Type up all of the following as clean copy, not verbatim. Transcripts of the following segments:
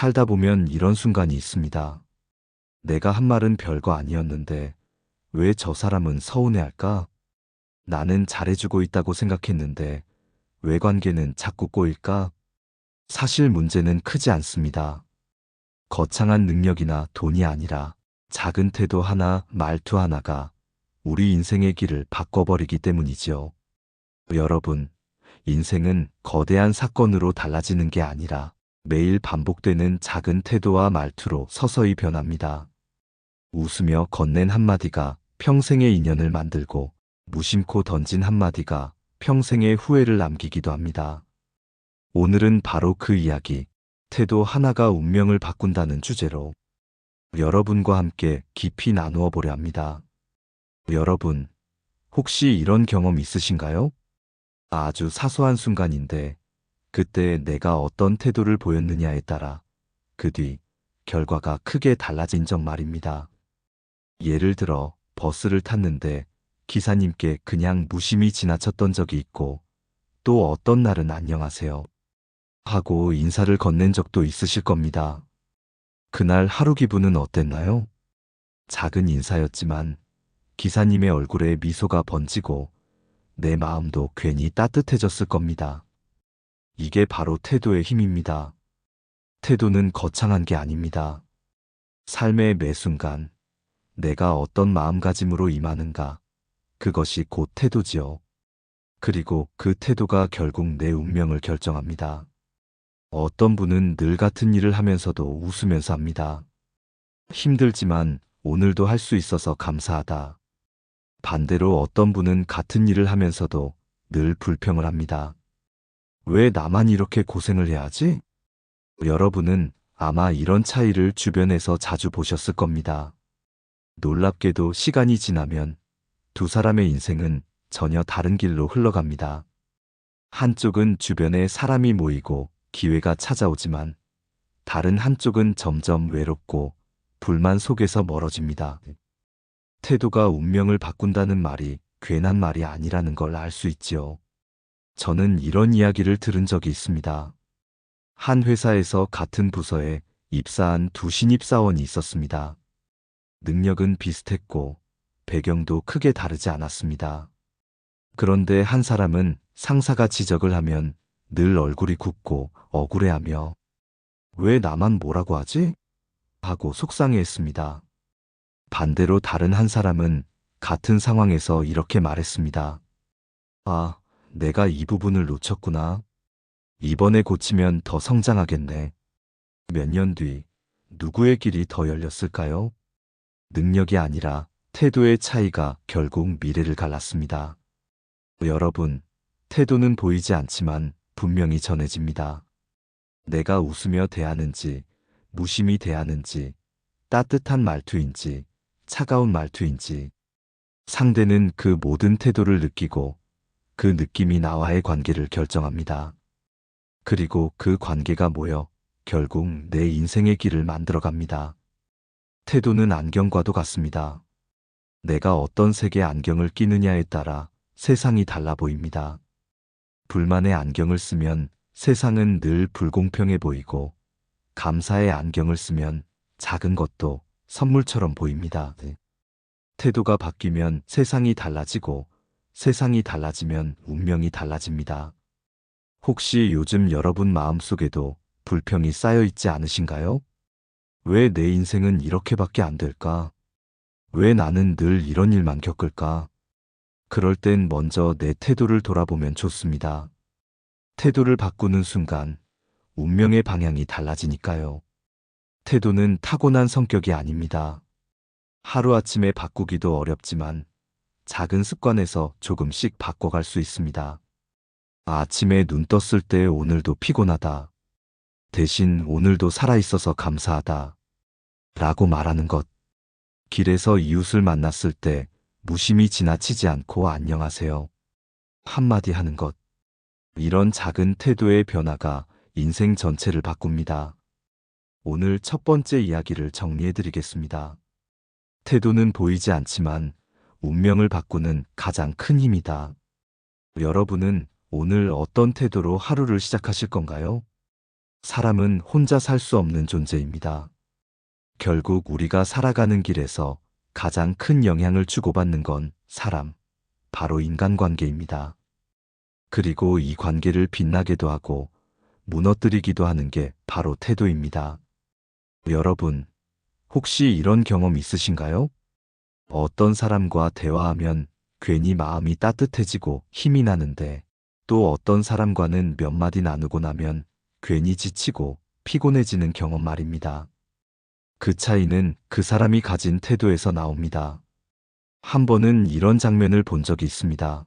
살다 보면 이런 순간이 있습니다. 내가 한 말은 별거 아니었는데 왜 저 사람은 서운해할까? 나는 잘해주고 있다고 생각했는데 왜 관계는 자꾸 꼬일까? 사실 문제는 크지 않습니다. 거창한 능력이나 돈이 아니라 작은 태도 하나, 말투 하나가 우리 인생의 길을 바꿔버리기 때문이지요. 여러분, 인생은 거대한 사건으로 달라지는 게 아니라 매일 반복되는 작은 태도와 말투로 서서히 변합니다. 웃으며 건넨 한마디가 평생의 인연을 만들고 무심코 던진 한마디가 평생의 후회를 남기기도 합니다. 오늘은 바로 그 이야기, 태도 하나가 운명을 바꾼다는 주제로 여러분과 함께 깊이 나누어 보려 합니다. 여러분, 혹시 이런 경험 있으신가요? 아주 사소한 순간인데 그때 내가 어떤 태도를 보였느냐에 따라 그 뒤 결과가 크게 달라진 적 말입니다. 예를 들어 버스를 탔는데 기사님께 그냥 무심히 지나쳤던 적이 있고 또 어떤 날은 안녕하세요 하고 인사를 건넨 적도 있으실 겁니다. 그날 하루 기분은 어땠나요? 작은 인사였지만 기사님의 얼굴에 미소가 번지고 내 마음도 괜히 따뜻해졌을 겁니다. 이게 바로 태도의 힘입니다. 태도는 거창한 게 아닙니다. 삶의 매 순간 내가 어떤 마음가짐으로 임하는가, 그것이 곧 태도지요. 그리고 그 태도가 결국 내 운명을 결정합니다. 어떤 분은 늘 같은 일을 하면서도 웃으면서 합니다. 힘들지만 오늘도 할 수 있어서 감사하다. 반대로 어떤 분은 같은 일을 하면서도 늘 불평을 합니다. 왜 나만 이렇게 고생을 해야 하지? 여러분은 아마 이런 차이를 주변에서 자주 보셨을 겁니다. 놀랍게도 시간이 지나면 두 사람의 인생은 전혀 다른 길로 흘러갑니다. 한쪽은 주변에 사람이 모이고 기회가 찾아오지만 다른 한쪽은 점점 외롭고 불만 속에서 멀어집니다. 태도가 운명을 바꾼다는 말이 괜한 말이 아니라는 걸 알 수 있지요. 저는 이런 이야기를 들은 적이 있습니다. 한 회사에서 같은 부서에 입사한 두 신입사원이 있었습니다. 능력은 비슷했고 배경도 크게 다르지 않았습니다. 그런데 한 사람은 상사가 지적을 하면 늘 얼굴이 굽고 억울해하며 왜 나만 뭐라고 하지? 하고 속상해했습니다. 반대로 다른 한 사람은 같은 상황에서 이렇게 말했습니다. 아, 내가 이 부분을 놓쳤구나. 이번에 고치면 더 성장하겠네. 몇 년 뒤 누구의 길이 더 열렸을까요? 능력이 아니라 태도의 차이가 결국 미래를 갈랐습니다. 여러분, 태도는 보이지 않지만 분명히 전해집니다. 내가 웃으며 대하는지, 무심히 대하는지, 따뜻한 말투인지, 차가운 말투인지, 상대는 그 모든 태도를 느끼고 그 느낌이 나와의 관계를 결정합니다. 그리고 그 관계가 모여 결국 내 인생의 길을 만들어갑니다. 태도는 안경과도 같습니다. 내가 어떤 색의 안경을 끼느냐에 따라 세상이 달라 보입니다. 불만의 안경을 쓰면 세상은 늘 불공평해 보이고 감사의 안경을 쓰면 작은 것도 선물처럼 보입니다. 태도가 바뀌면 세상이 달라지고 세상이 달라지면 운명이 달라집니다. 혹시 요즘 여러분 마음속에도 불평이 쌓여 있지 않으신가요? 왜 내 인생은 이렇게밖에 안 될까? 왜 나는 늘 이런 일만 겪을까? 그럴 땐 먼저 내 태도를 돌아보면 좋습니다. 태도를 바꾸는 순간 운명의 방향이 달라지니까요. 태도는 타고난 성격이 아닙니다. 하루아침에 바꾸기도 어렵지만 작은 습관에서 조금씩 바꿔갈 수 있습니다. 아침에 눈 떴을 때 오늘도 피곤하다. 대신 오늘도 살아있어서 감사하다. 라고 말하는 것. 길에서 이웃을 만났을 때 무심히 지나치지 않고 안녕하세요. 한마디 하는 것. 이런 작은 태도의 변화가 인생 전체를 바꿉니다. 오늘 첫 번째 이야기를 정리해 드리겠습니다. 태도는 보이지 않지만 운명을 바꾸는 가장 큰 힘이다. 여러분은 오늘 어떤 태도로 하루를 시작하실 건가요? 사람은 혼자 살 수 없는 존재입니다. 결국 우리가 살아가는 길에서 가장 큰 영향을 주고받는 건 사람, 바로 인간관계입니다. 그리고 이 관계를 빛나게도 하고 무너뜨리기도 하는 게 바로 태도입니다. 여러분, 혹시 이런 경험 있으신가요? 어떤 사람과 대화하면 괜히 마음이 따뜻해지고 힘이 나는데 또 어떤 사람과는 몇 마디 나누고 나면 괜히 지치고 피곤해지는 경험 말입니다. 그 차이는 그 사람이 가진 태도에서 나옵니다. 한 번은 이런 장면을 본 적이 있습니다.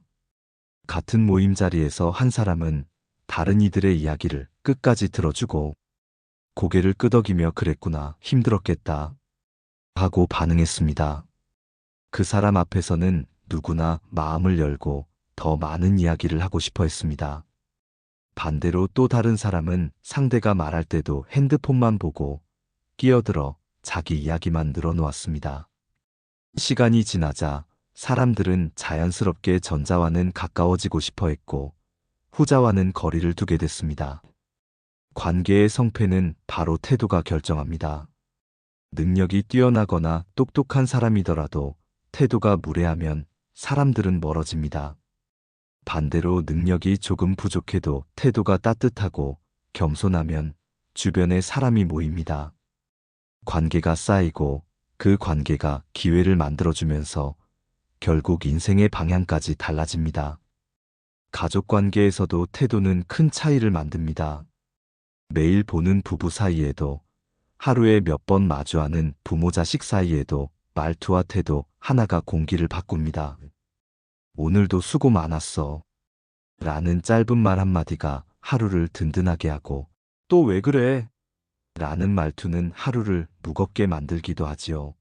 같은 모임 자리에서 한 사람은 다른 이들의 이야기를 끝까지 들어주고 고개를 끄덕이며 그랬구나, 힘들었겠다 하고 반응했습니다. 그 사람 앞에서는 누구나 마음을 열고 더 많은 이야기를 하고 싶어 했습니다. 반대로 또 다른 사람은 상대가 말할 때도 핸드폰만 보고 끼어들어 자기 이야기만 늘어놓았습니다. 시간이 지나자 사람들은 자연스럽게 전자와는 가까워지고 싶어 했고 후자와는 거리를 두게 됐습니다. 관계의 성패는 바로 태도가 결정합니다. 능력이 뛰어나거나 똑똑한 사람이더라도 태도가 무례하면 사람들은 멀어집니다. 반대로 능력이 조금 부족해도 태도가 따뜻하고 겸손하면 주변에 사람이 모입니다. 관계가 쌓이고 그 관계가 기회를 만들어주면서 결국 인생의 방향까지 달라집니다. 가족 관계에서도 태도는 큰 차이를 만듭니다. 매일 보는 부부 사이에도 하루에 몇 번 마주하는 부모 자식 사이에도 말투와 태도 하나가 공기를 바꿉니다. 오늘도 수고 많았어 라는 짧은 말 한마디가 하루를 든든하게 하고 또 왜 그래? 라는 말투는 하루를 무겁게 만들기도 하지요.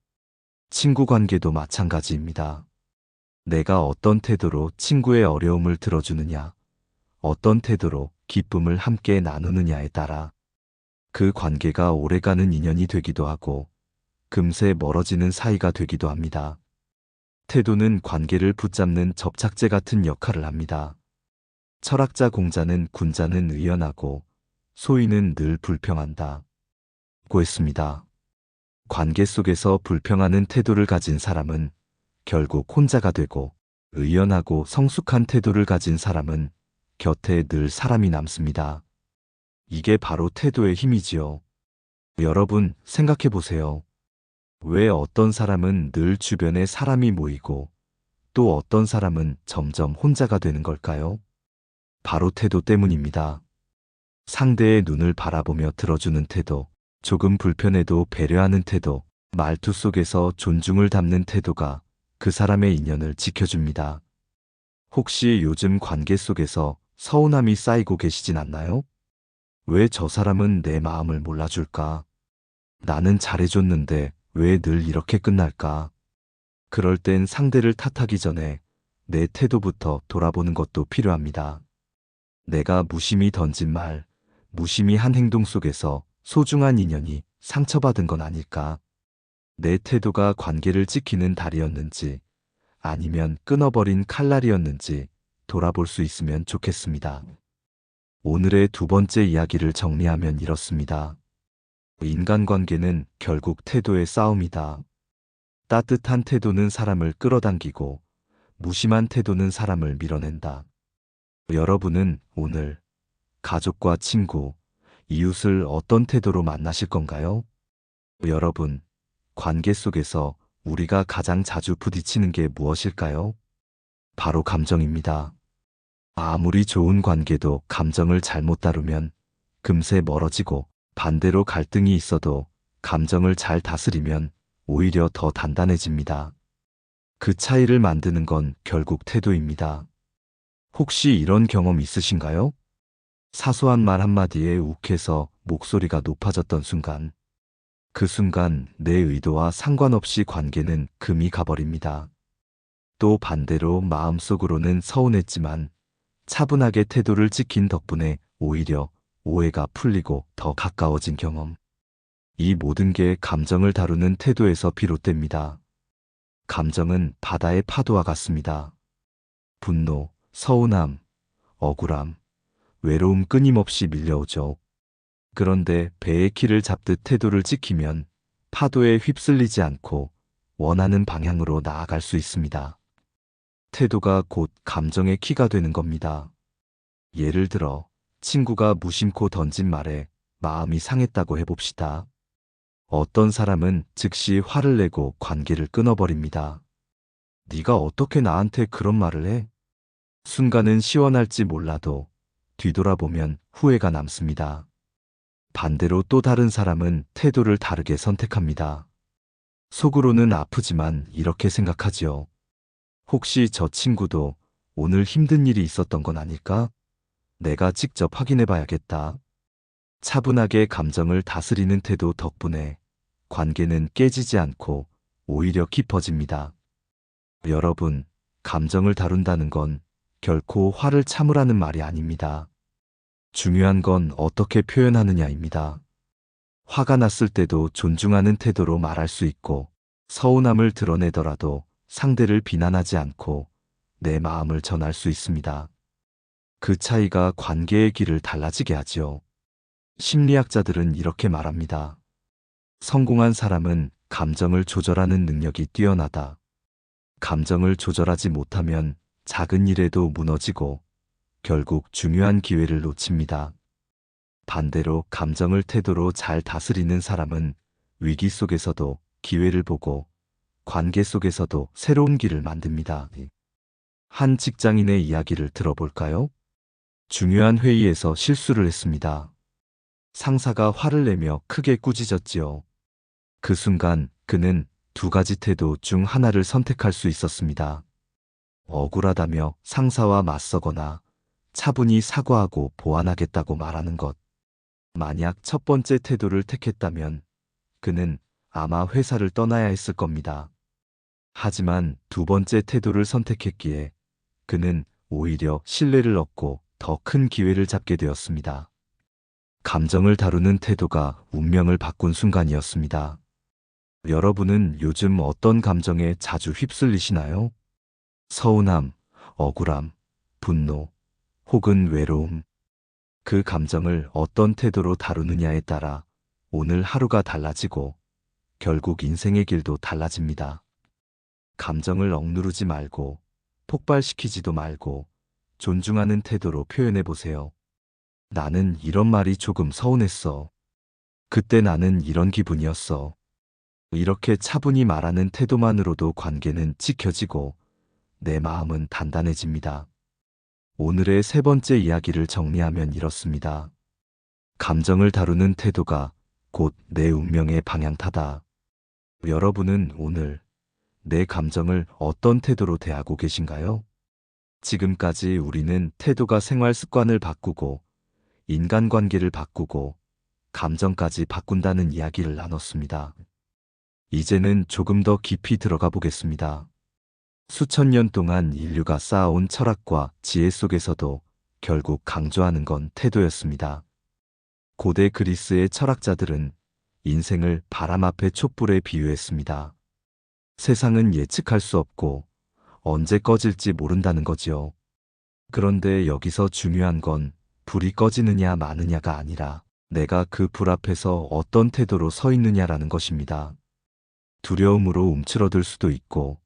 친구 관계도 마찬가지입니다. 내가 어떤 태도로 친구의 어려움을 들어주느냐, 어떤 태도로 기쁨을 함께 나누느냐에 따라 그 관계가 오래가는 인연이 되기도 하고 금세 멀어지는 사이가 되기도 합니다. 태도는 관계를 붙잡는 접착제 같은 역할을 합니다. 철학자 공자는 군자는 의연하고 소인은 늘 불평한다 고 했습니다. 관계 속에서 불평하는 태도를 가진 사람은 결국 혼자가 되고 의연하고 성숙한 태도를 가진 사람은 곁에 늘 사람이 남습니다. 이게 바로 태도의 힘이지요. 여러분 생각해 보세요. 왜 어떤 사람은 늘 주변에 사람이 모이고 또 어떤 사람은 점점 혼자가 되는 걸까요? 바로 태도 때문입니다. 상대의 눈을 바라보며 들어주는 태도, 조금 불편해도 배려하는 태도, 말투 속에서 존중을 담는 태도가 그 사람의 인연을 지켜줍니다. 혹시 요즘 관계 속에서 서운함이 쌓이고 계시진 않나요? 왜 저 사람은 내 마음을 몰라줄까? 나는 잘해줬는데 왜 늘 이렇게 끝날까? 그럴 땐 상대를 탓하기 전에 내 태도부터 돌아보는 것도 필요합니다. 내가 무심히 던진 말, 무심히 한 행동 속에서 소중한 인연이 상처받은 건 아닐까? 내 태도가 관계를 지키는 달이었는지 아니면 끊어버린 칼날이었는지 돌아볼 수 있으면 좋겠습니다. 오늘의 두 번째 이야기를 정리하면 이렇습니다. 인간관계는 결국 태도의 싸움이다. 따뜻한 태도는 사람을 끌어당기고 무심한 태도는 사람을 밀어낸다. 여러분은 오늘 가족과 친구, 이웃을 어떤 태도로 만나실 건가요? 여러분, 관계 속에서 우리가 가장 자주 부딪히는 게 무엇일까요? 바로 감정입니다. 아무리 좋은 관계도 감정을 잘못 다루면 금세 멀어지고 반대로 갈등이 있어도 감정을 잘 다스리면 오히려 더 단단해집니다. 그 차이를 만드는 건 결국 태도입니다. 혹시 이런 경험 있으신가요? 사소한 말 한마디에 욱해서 목소리가 높아졌던 순간, 그 순간 내 의도와 상관없이 관계는 금이 가버립니다. 또 반대로 마음속으로는 서운했지만 차분하게 태도를 지킨 덕분에 오히려 오해가 풀리고 더 가까워진 경험. 이 모든 게 감정을 다루는 태도에서 비롯됩니다. 감정은 바다의 파도와 같습니다. 분노, 서운함, 억울함, 외로움 끊임없이 밀려오죠. 그런데 배의 키를 잡듯 태도를 지키면 파도에 휩쓸리지 않고 원하는 방향으로 나아갈 수 있습니다. 태도가 곧 감정의 키가 되는 겁니다. 예를 들어 친구가 무심코 던진 말에 마음이 상했다고 해봅시다. 어떤 사람은 즉시 화를 내고 관계를 끊어버립니다. 네가 어떻게 나한테 그런 말을 해? 순간은 시원할지 몰라도 뒤돌아보면 후회가 남습니다. 반대로 또 다른 사람은 태도를 다르게 선택합니다. 속으로는 아프지만 이렇게 생각하지요. 혹시 저 친구도 오늘 힘든 일이 있었던 건 아닐까? 내가 직접 확인해 봐야겠다. 차분하게 감정을 다스리는 태도 덕분에 관계는 깨지지 않고 오히려 깊어집니다. 여러분, 감정을 다룬다는 건 결코 화를 참으라는 말이 아닙니다. 중요한 건 어떻게 표현하느냐입니다. 화가 났을 때도 존중하는 태도로 말할 수 있고, 서운함을 드러내더라도 상대를 비난하지 않고 내 마음을 전할 수 있습니다. 그 차이가 관계의 길을 달라지게 하지요. 심리학자들은 이렇게 말합니다. 성공한 사람은 감정을 조절하는 능력이 뛰어나다. 감정을 조절하지 못하면 작은 일에도 무너지고 결국 중요한 기회를 놓칩니다. 반대로 감정을 태도로 잘 다스리는 사람은 위기 속에서도 기회를 보고 관계 속에서도 새로운 길을 만듭니다. 한 직장인의 이야기를 들어볼까요? 중요한 회의에서 실수를 했습니다. 상사가 화를 내며 크게 꾸짖었지요. 그 순간 그는 두 가지 태도 중 하나를 선택할 수 있었습니다. 억울하다며 상사와 맞서거나 차분히 사과하고 보완하겠다고 말하는 것. 만약 첫 번째 태도를 택했다면 그는 아마 회사를 떠나야 했을 겁니다. 하지만 두 번째 태도를 선택했기에 그는 오히려 신뢰를 얻고 더 큰 기회를 잡게 되었습니다. 감정을 다루는 태도가 운명을 바꾼 순간이었습니다. 여러분은 요즘 어떤 감정에 자주 휩쓸리시나요? 서운함, 억울함, 분노, 혹은 외로움. 그 감정을 어떤 태도로 다루느냐에 따라 오늘 하루가 달라지고 결국 인생의 길도 달라집니다. 감정을 억누르지 말고 폭발시키지도 말고 존중하는 태도로 표현해 보세요. 나는 이런 말이 조금 서운했어. 그때 나는 이런 기분이었어. 이렇게 차분히 말하는 태도만으로도 관계는 지켜지고 내 마음은 단단해집니다. 오늘의 세 번째 이야기를 정리하면 이렇습니다. 감정을 다루는 태도가 곧 내 운명의 방향타다. 여러분은 오늘 내 감정을 어떤 태도로 대하고 계신가요? 지금까지 우리는 태도가 생활 습관을 바꾸고 인간관계를 바꾸고 감정까지 바꾼다는 이야기를 나눴습니다. 이제는 조금 더 깊이 들어가 보겠습니다. 수천 년 동안 인류가 쌓아온 철학과 지혜 속에서도 결국 강조하는 건 태도였습니다. 고대 그리스의 철학자들은 인생을 바람 앞의 촛불에 비유했습니다. 세상은 예측할 수 없고 언제 꺼질지 모른다는 거지요. 그런데 여기서 중요한 건 불이 꺼지느냐 마느냐가 아니라 내가 그 불 앞에서 어떤 태도로 서 있느냐라는 것입니다. 두려움으로 움츠러들 수도 있고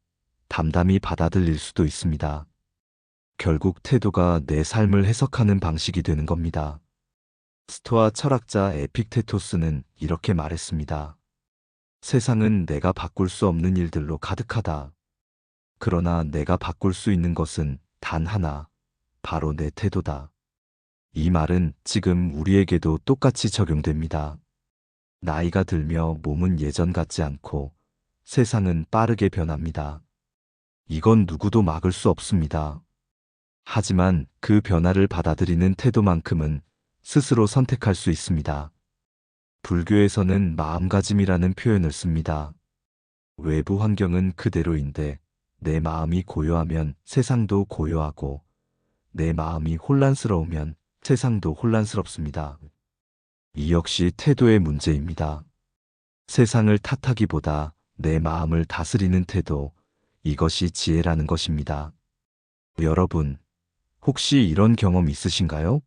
담담히 받아들일 수도 있습니다. 결국 태도가 내 삶을 해석하는 방식이 되는 겁니다. 스토아 철학자 에픽테토스는 이렇게 말했습니다. 세상은 내가 바꿀 수 없는 일들로 가득하다. 그러나 내가 바꿀 수 있는 것은 단 하나, 바로 내 태도다. 이 말은 지금 우리에게도 똑같이 적용됩니다. 나이가 들며 몸은 예전 같지 않고 세상은 빠르게 변합니다. 이건 누구도 막을 수 없습니다. 하지만 그 변화를 받아들이는 태도만큼은 스스로 선택할 수 있습니다. 불교에서는 마음가짐이라는 표현을 씁니다. 외부 환경은 그대로인데 내 마음이 고요하면 세상도 고요하고 내 마음이 혼란스러우면 세상도 혼란스럽습니다. 이 역시 태도의 문제입니다. 세상을 탓하기보다 내 마음을 다스리는 태도, 이것이 지혜라는 것입니다. 여러분, 혹시 이런 경험 있으신가요?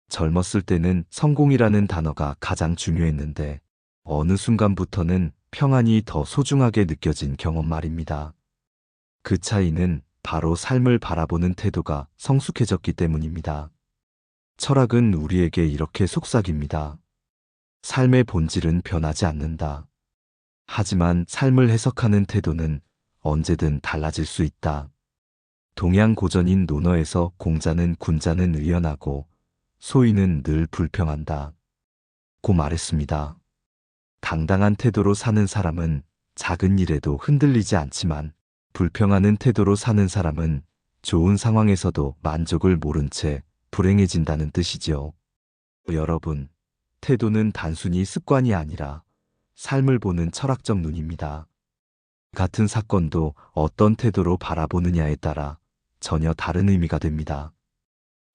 젊었을 때는 성공이라는 단어가 가장 중요했는데 어느 순간부터는 평안이 더 소중하게 느껴진 경험 말입니다. 그 차이는 바로 삶을 바라보는 태도가 성숙해졌기 때문입니다. 철학은 우리에게 이렇게 속삭입니다. 삶의 본질은 변하지 않는다. 하지만 삶을 해석하는 태도는 언제든 달라질 수 있다. 동양 고전인 논어에서 공자는 군자는 의연하고 소인은 늘 불평한다 고 말했습니다. 당당한 태도로 사는 사람은 작은 일에도 흔들리지 않지만 불평하는 태도로 사는 사람은 좋은 상황에서도 만족을 모른 채 불행해진다는 뜻이지요. 여러분, 태도는 단순히 습관이 아니라 삶을 보는 철학적 눈입니다. 같은 사건도 어떤 태도로 바라보느냐에 따라 전혀 다른 의미가 됩니다.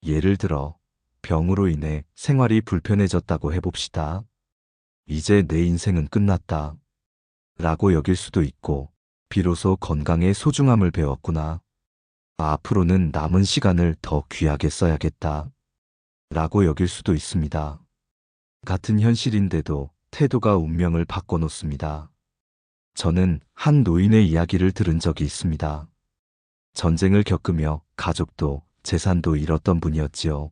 예를 들어, 병으로 인해 생활이 불편해졌다고 해봅시다. 이제 내 인생은 끝났다 라고 여길 수도 있고, 비로소 건강의 소중함을 배웠구나. 앞으로는 남은 시간을 더 귀하게 써야겠다 라고 여길 수도 있습니다. 같은 현실인데도 태도가 운명을 바꿔놓습니다. 저는 한 노인의 이야기를 들은 적이 있습니다. 전쟁을 겪으며 가족도 재산도 잃었던 분이었지요.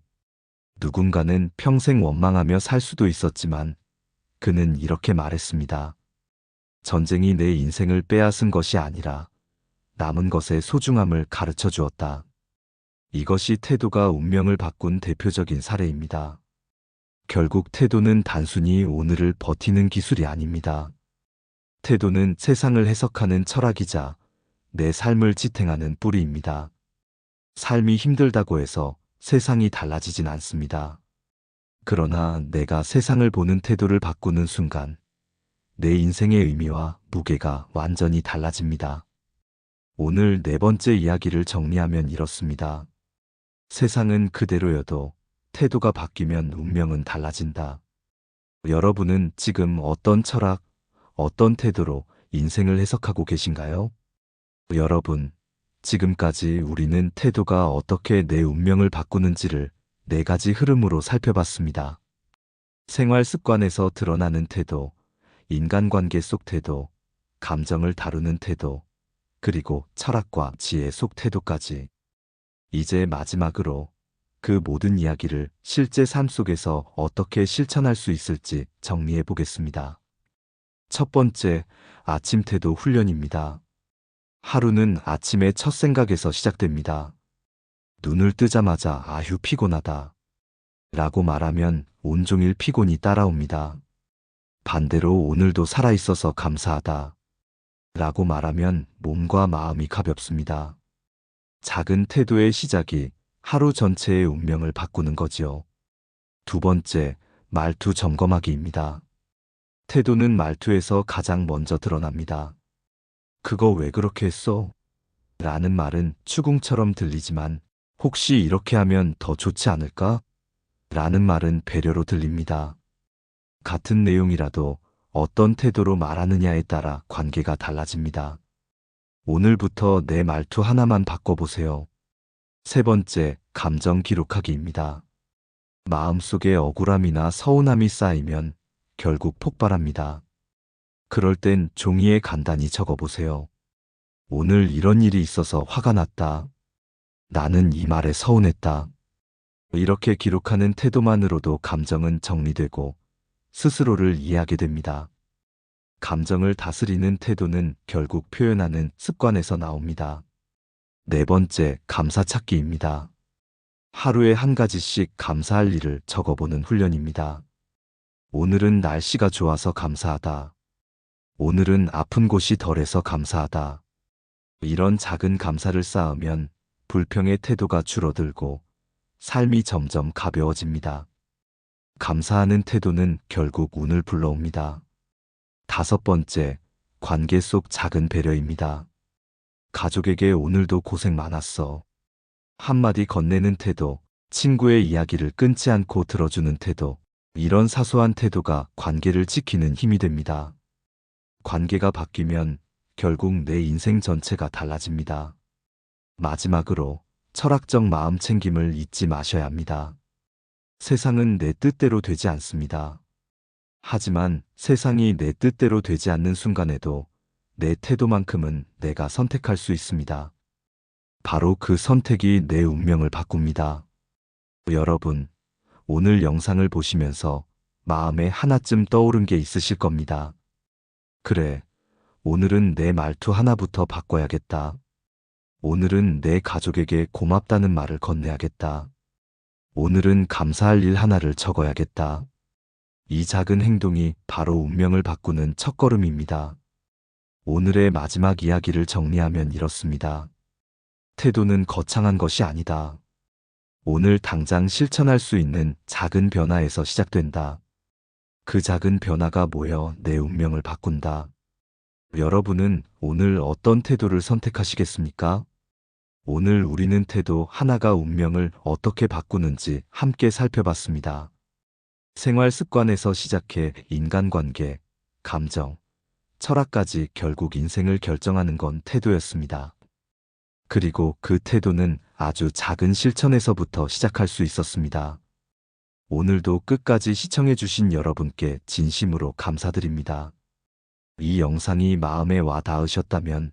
누군가는 평생 원망하며 살 수도 있었지만 그는 이렇게 말했습니다. 전쟁이 내 인생을 빼앗은 것이 아니라 남은 것의 소중함을 가르쳐 주었다. 이것이 태도가 운명을 바꾼 대표적인 사례입니다. 결국 태도는 단순히 오늘을 버티는 기술이 아닙니다. 태도는 세상을 해석하는 철학이자 내 삶을 지탱하는 뿌리입니다. 삶이 힘들다고 해서 세상이 달라지진 않습니다. 그러나 내가 세상을 보는 태도를 바꾸는 순간 내 인생의 의미와 무게가 완전히 달라집니다. 오늘 네 번째 이야기를 정리하면 이렇습니다. 세상은 그대로여도 태도가 바뀌면 운명은 달라진다. 여러분은 지금 어떤 철학, 어떤 태도로 인생을 해석하고 계신가요? 여러분, 지금까지 우리는 태도가 어떻게 내 운명을 바꾸는지를 네 가지 흐름으로 살펴봤습니다. 생활 습관에서 드러나는 태도, 인간관계 속 태도, 감정을 다루는 태도, 그리고 철학과 지혜 속 태도까지. 이제 마지막으로 그 모든 이야기를 실제 삶 속에서 어떻게 실천할 수 있을지 정리해 보겠습니다. 첫 번째, 아침 태도 훈련입니다. 하루는 아침의 첫 생각에서 시작됩니다. 눈을 뜨자마자 아휴 피곤하다 라고 말하면 온종일 피곤이 따라옵니다. 반대로 오늘도 살아있어서 감사하다 라고 말하면 몸과 마음이 가볍습니다. 작은 태도의 시작이 하루 전체의 운명을 바꾸는 거지요. 두 번째, 말투 점검하기입니다. 태도는 말투에서 가장 먼저 드러납니다. 그거 왜 그렇게 했어? 라는 말은 추궁처럼 들리지만 혹시 이렇게 하면 더 좋지 않을까? 라는 말은 배려로 들립니다. 같은 내용이라도 어떤 태도로 말하느냐에 따라 관계가 달라집니다. 오늘부터 내 말투 하나만 바꿔보세요. 세 번째, 감정 기록하기입니다. 마음속에 억울함이나 서운함이 쌓이면 결국 폭발합니다. 그럴 땐 종이에 간단히 적어보세요. 오늘 이런 일이 있어서 화가 났다. 나는 이 말에 서운했다. 이렇게 기록하는 태도만으로도 감정은 정리되고 스스로를 이해하게 됩니다. 감정을 다스리는 태도는 결국 표현하는 습관에서 나옵니다. 네 번째, 감사찾기입니다. 하루에 한 가지씩 감사할 일을 적어보는 훈련입니다. 오늘은 날씨가 좋아서 감사하다. 오늘은 아픈 곳이 덜해서 감사하다. 이런 작은 감사를 쌓으면 불평의 태도가 줄어들고 삶이 점점 가벼워집니다. 감사하는 태도는 결국 운을 불러옵니다. 다섯 번째, 관계 속 작은 배려입니다. 가족에게 오늘도 고생 많았어. 한마디 건네는 태도, 친구의 이야기를 끊지 않고 들어주는 태도, 이런 사소한 태도가 관계를 지키는 힘이 됩니다. 관계가 바뀌면 결국 내 인생 전체가 달라집니다. 마지막으로 철학적 마음 챙김을 잊지 마셔야 합니다. 세상은 내 뜻대로 되지 않습니다. 하지만 세상이 내 뜻대로 되지 않는 순간에도 내 태도만큼은 내가 선택할 수 있습니다. 바로 그 선택이 내 운명을 바꿉니다. 여러분, 오늘 영상을 보시면서 마음에 하나쯤 떠오른 게 있으실 겁니다. 그래, 오늘은 내 말투 하나부터 바꿔야겠다. 오늘은 내 가족에게 고맙다는 말을 건네야겠다. 오늘은 감사할 일 하나를 적어야겠다. 이 작은 행동이 바로 운명을 바꾸는 첫걸음입니다. 오늘의 마지막 이야기를 정리하면 이렇습니다. 태도는 거창한 것이 아니다. 오늘 당장 실천할 수 있는 작은 변화에서 시작된다. 그 작은 변화가 모여 내 운명을 바꾼다. 여러분은 오늘 어떤 태도를 선택하시겠습니까? 오늘 우리는 태도 하나가 운명을 어떻게 바꾸는지 함께 살펴봤습니다. 생활 습관에서 시작해 인간관계, 감정, 철학까지 결국 인생을 결정하는 건 태도였습니다. 그리고 그 태도는 아주 작은 실천에서부터 시작할 수 있었습니다. 오늘도 끝까지 시청해주신 여러분께 진심으로 감사드립니다. 이 영상이 마음에 와 닿으셨다면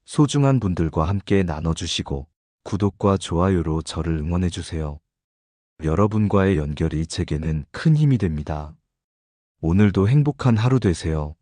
소중한 분들과 함께 나눠주시고 구독과 좋아요로 저를 응원해주세요. 여러분과의 연결이 제게는 큰 힘이 됩니다. 오늘도 행복한 하루 되세요.